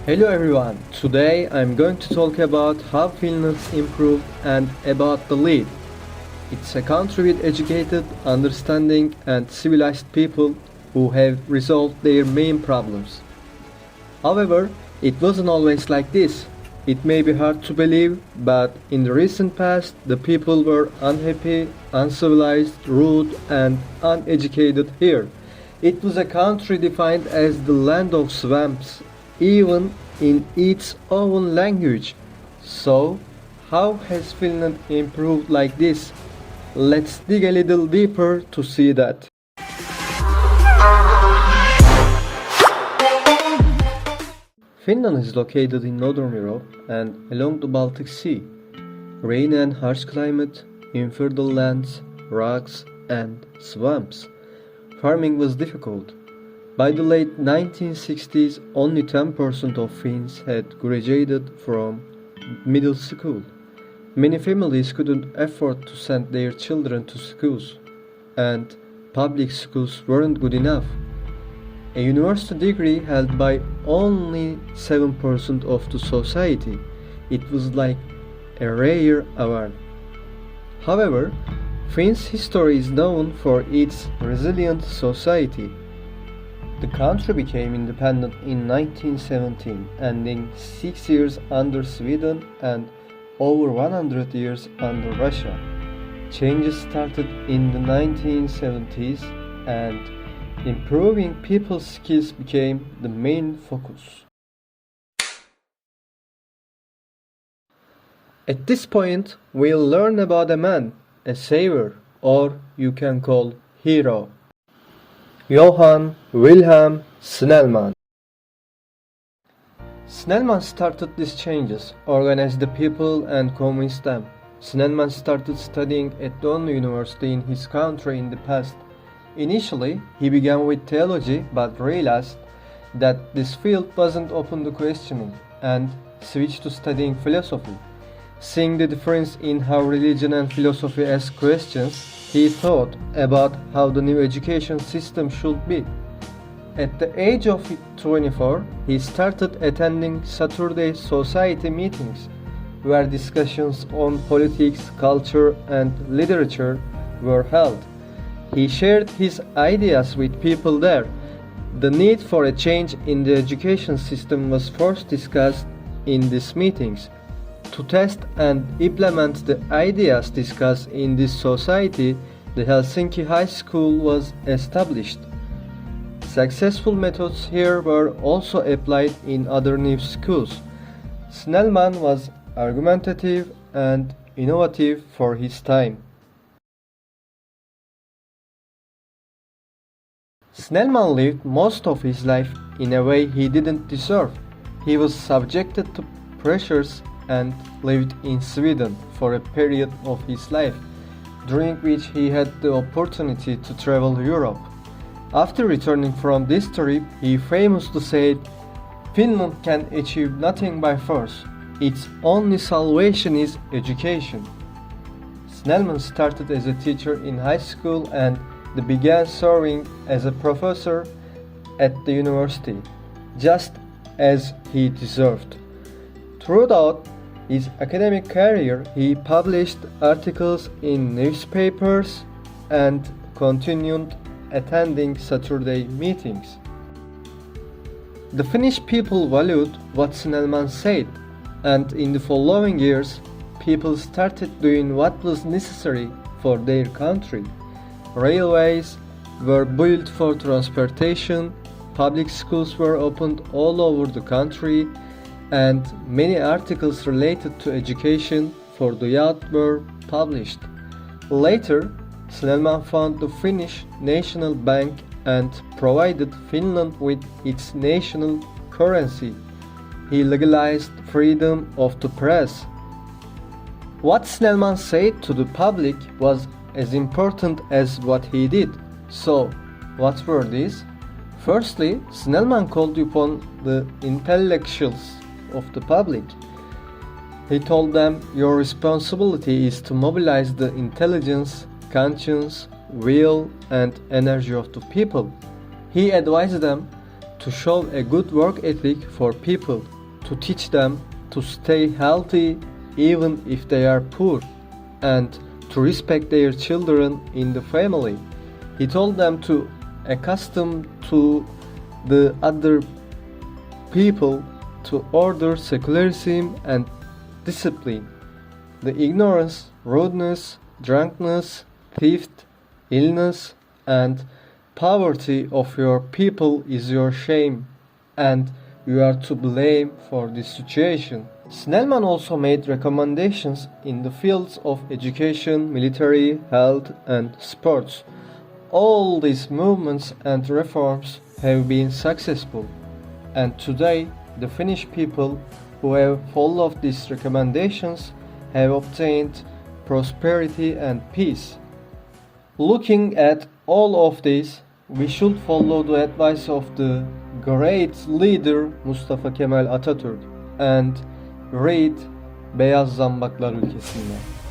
Hello everyone, today I'm going to talk about how Finland improved and about the lead. It's a country with educated, understanding and civilized people who have resolved their main problems. However, it wasn't always like this. It may be hard to believe, but in the recent past the people were unhappy, uncivilized, rude and uneducated here. It was a country defined as the land of swamps, even in its own language. So, how has Finland improved like this? Let's dig a little deeper to see that. Finland is located in northern Europe and along the Baltic Sea. Rainy and harsh climate, infertile lands, rocks and swamps. Farming was difficult. By the late 1960s, only 10% of Finns had graduated from middle school. Many families couldn't afford to send their children to schools, and public schools weren't good enough. A university degree held by only 7% of the society. It was like a rare award. However, Finland's history is known for its resilient society. The country became independent in 1917, ending 6 years under Sweden and over 100 years under Russia. Changes started in the 1970s and improving people's skills became the main focus. At this point, we'll learn about a man, a savior, or you can call hero. Johan Vilhelm Snellman. Snellman started these changes, organized the people and convinced them. Snellman started studying at the only university in his country in the past. Initially, he began with theology but realized that this field wasn't open to questioning and switched to studying philosophy. Seeing the difference in how religion and philosophy ask questions, he thought about how the new education system should be. At the age of 24, he started attending Saturday society meetings, where discussions on politics, culture, and literature were held. He shared his ideas with people there. The need for a change in the education system was first discussed in these meetings. To test and implement the ideas discussed in this society, the Helsinki High School was established. Successful methods here were also applied in other new schools. Snellman was argumentative and innovative for his time. Snellman lived most of his life in a way he didn't deserve. He was subjected to pressures and lived in Sweden for a period of his life, during which he had the opportunity to travel Europe. After returning from this trip, he famously said, "Finland can achieve nothing by force. Its only salvation is education." Snellman started as a teacher in high school and began serving as a professor at the university, just as he deserved. Throughout his academic career, he published articles in newspapers and continued attending Saturday meetings. The Finnish people valued what Snellman said, and in the following years, people started doing what was necessary for their country. Railways were built for transportation, public schools were opened all over the country, and many articles related to education for the youth were published. Later, Snellman founded the Finnish National Bank and provided Finland with its national currency. He legalized freedom of the press. What Snellman said to the public was as important as what he did. So, what were these? Firstly, Snellman called upon the intellectuals of the public. He told them, "Your responsibility is to mobilize the intelligence, conscience, will, and energy of the people." He advised them to show a good work ethic for people, to teach them to stay healthy even if they are poor, and to respect their children in the family. He told them to accustom to the other people to order, secularism, and discipline. The ignorance, rudeness, drunkenness, theft, illness, and poverty of your people is your shame, and you are to blame for this situation. Snellman also made recommendations in the fields of education, military, health, and sports. All these movements and reforms have been successful, and today the Finnish people who have followed these recommendations have obtained prosperity and peace. Looking at all of this, we should follow the advice of the great leader Mustafa Kemal Atatürk and read Beyaz Zambaklar Ülkesi'nde.